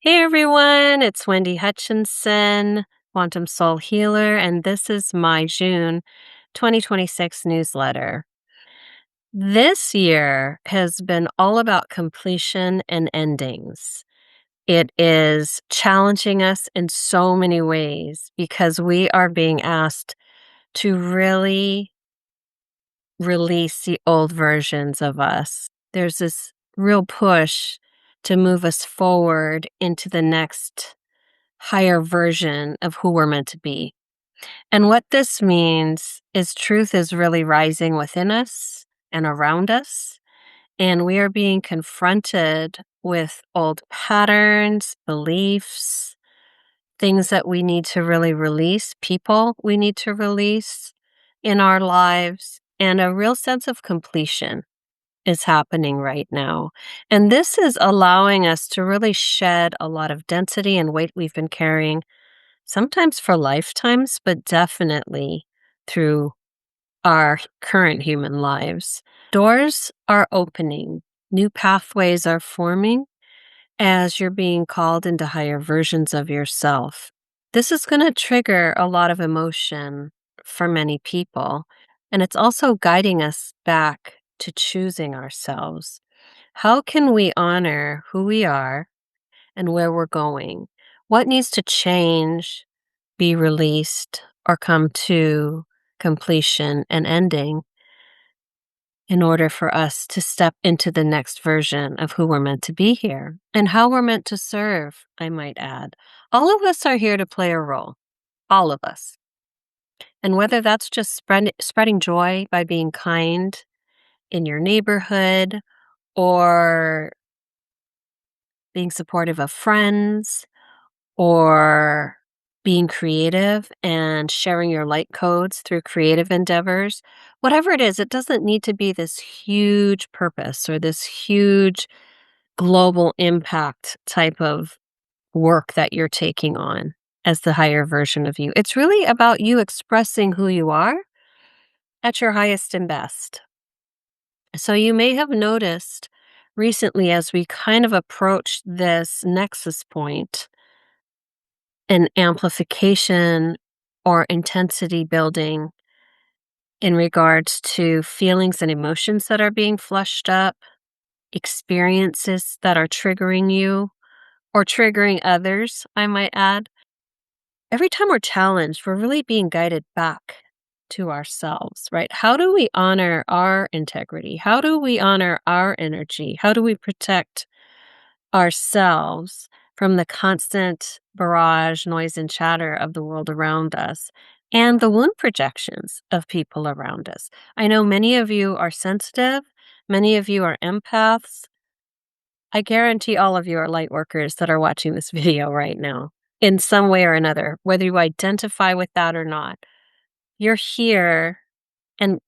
Hey everyone, it's Wendy Hutchinson, Quantum Soul Healer, and this is my June 2026 newsletter. This year has been all about completion and endings. It is challenging us in so many ways because we are being asked to really release the old versions of us. There's this real push to move us forward into the next higher version of who we're meant to be. And what this means is truth is really rising within us and around us. And we are being confronted with old patterns, beliefs, things that we need to really release, people we need to release in our lives, and a real sense of completion is happening right now. And this is allowing us to really shed a lot of density and weight we've been carrying sometimes for lifetimes, but definitely through our current human lives. Doors are opening, new pathways are forming as you're being called into higher versions of yourself. This is going to trigger a lot of emotion for many people, and it's also guiding us back to choosing ourselves. How can we honor who we are and where we're going? What needs to change, be released, or come to completion and ending in order for us to step into the next version of who we're meant to be here and how we're meant to serve, I might add. All of us are here to play a role, all of us. And whether that's just spreading joy by being kind in your neighborhood or being supportive of friends or being creative and sharing your light codes through creative endeavors, whatever it is, it doesn't need to be this huge purpose or this huge global impact type of work that you're taking on as the higher version of you. It's really about you expressing who you are at your highest and best. So you may have noticed recently as we kind of approach this nexus point, an amplification or intensity building in regards to feelings and emotions that are being flushed up, experiences that are triggering you or triggering others, I might add. Every time we're challenged, we're really being guided back to ourselves, right? How do we honor our integrity? How do we honor our energy? How do we protect ourselves from the constant barrage, noise, and chatter of the world around us and the wound projections of people around us? I know many of you are sensitive, many of you are empaths. I guarantee all of you are light workers that are watching this video right now in some way or another, whether you identify with that or not. You're here and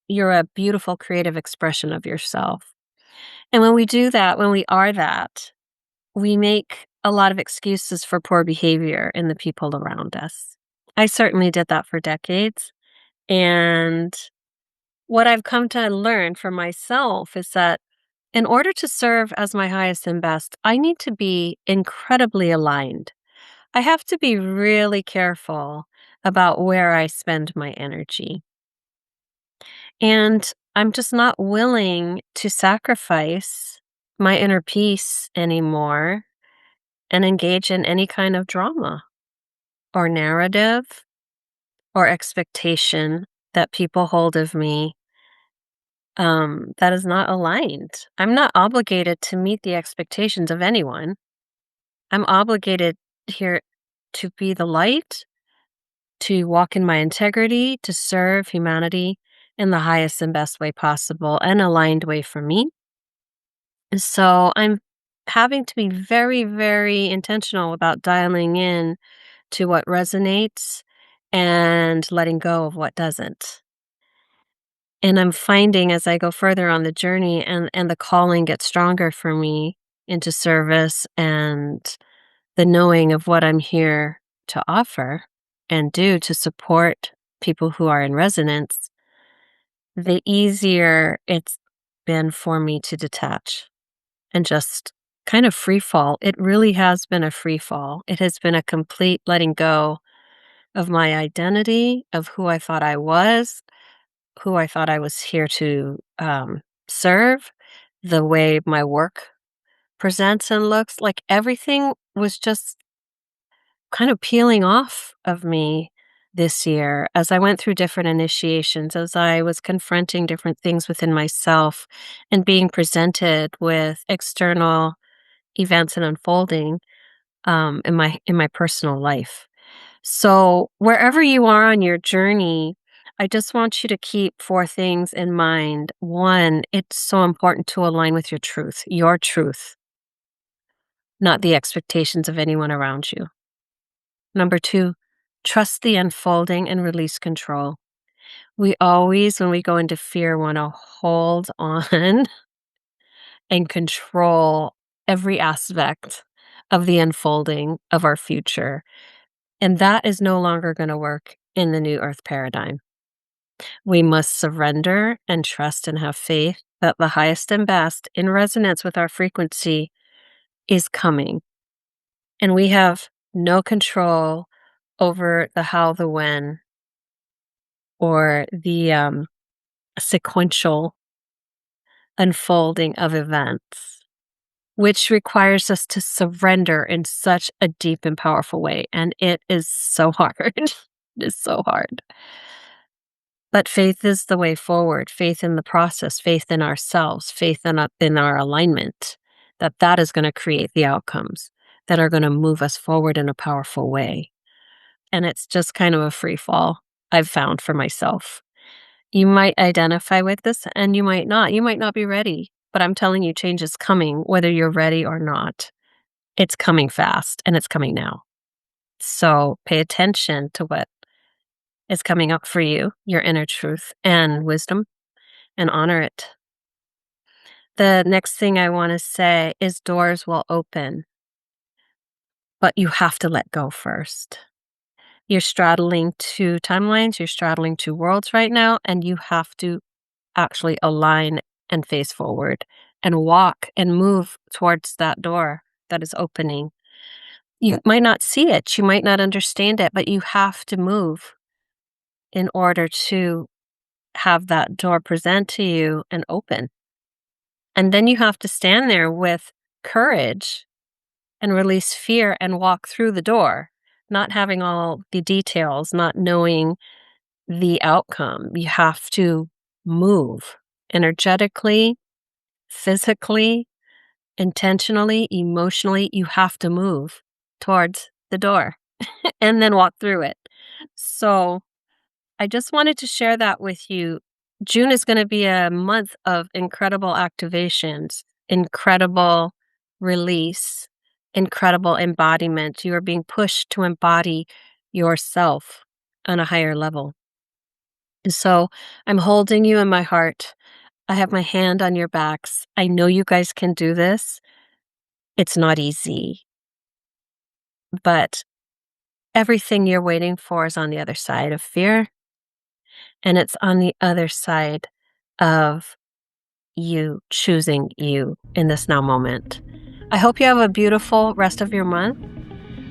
you're a beautiful creative expression of yourself. And when we do that, when we are that, we make a lot of excuses for poor behavior in the people around us. I certainly did that for decades. And what I've come to learn for myself is that in order to serve as my highest and best, I need to be incredibly aligned. I have to be really careful about where I spend my energy. And I'm just not willing to sacrifice my inner peace anymore and engage in any kind of drama or narrative or expectation that people hold of me that is not aligned. I'm not obligated to meet the expectations of anyone. I'm obligated here to be the light, to walk in my integrity, to serve humanity in the highest and best way possible and aligned way for me. And so I'm having to be very, very intentional about dialing in to what resonates and letting go of what doesn't. And I'm finding as I go further on the journey and the calling gets stronger for me into service and the knowing of what I'm here to offer and do to support people who are in resonance, the easier it's been for me to detach and just kind of free fall. It really has been a free fall. It has been a complete letting go of my identity, of who I thought I was, who I thought I was here to serve, the way my work presents and looks. Like everything was just kind of peeling off of me this year as I went through different initiations, as I was confronting different things within myself and being presented with external events and unfolding in my personal life. So wherever you are on your journey, I just want you to keep four things in mind. One, it's so important to align with your truth, not the expectations of anyone around you. Number two, trust the unfolding and release control. We always, when we go into fear, want to hold on and control every aspect of the unfolding of our future. And that is no longer going to work in the new earth paradigm. We must surrender and trust and have faith that the highest and best in resonance with our frequency is coming. And we have no control over the how, the when, or the sequential unfolding of events, which requires us to surrender in such a deep and powerful way. And it is so hard. It is so hard. But faith is the way forward, faith in the process, faith in ourselves, faith in our alignment, that is going to create the outcomes that are going to move us forward in a powerful way. And it's just kind of a free fall I've found for myself. You might identify with this and you might not. You might not be ready, but I'm telling you, change is coming, whether you're ready or not. It's coming fast and it's coming now. So pay attention to what is coming up for you, your inner truth and wisdom, and honor it. The next thing I want to say is doors will open, but you have to let go first. You're straddling two timelines, you're straddling two worlds right now, and you have to actually align and face forward and walk and move towards that door that is opening. You might not see it, you might not understand it, but you have to move in order to have that door present to you and open. And then you have to stand there with courage and release fear and walk through the door, not having all the details, not knowing the outcome. You have to move energetically, physically, intentionally, emotionally. You have to move towards the door and then walk through it. So I just wanted to share that with you. June is going to be a month of incredible activations, incredible release, incredible embodiment. You are being pushed to embody yourself on a higher level. So I'm holding you in my heart. I have my hand on your backs. I know you guys can do this. It's not easy, but everything you're waiting for is on the other side of fear. And it's on the other side of you choosing you in this now moment. I hope you have a beautiful rest of your month.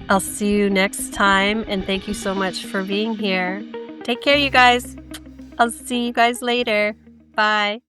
I'll see you next time. And thank you so much for being here. Take care, you guys. I'll see you guys later. Bye.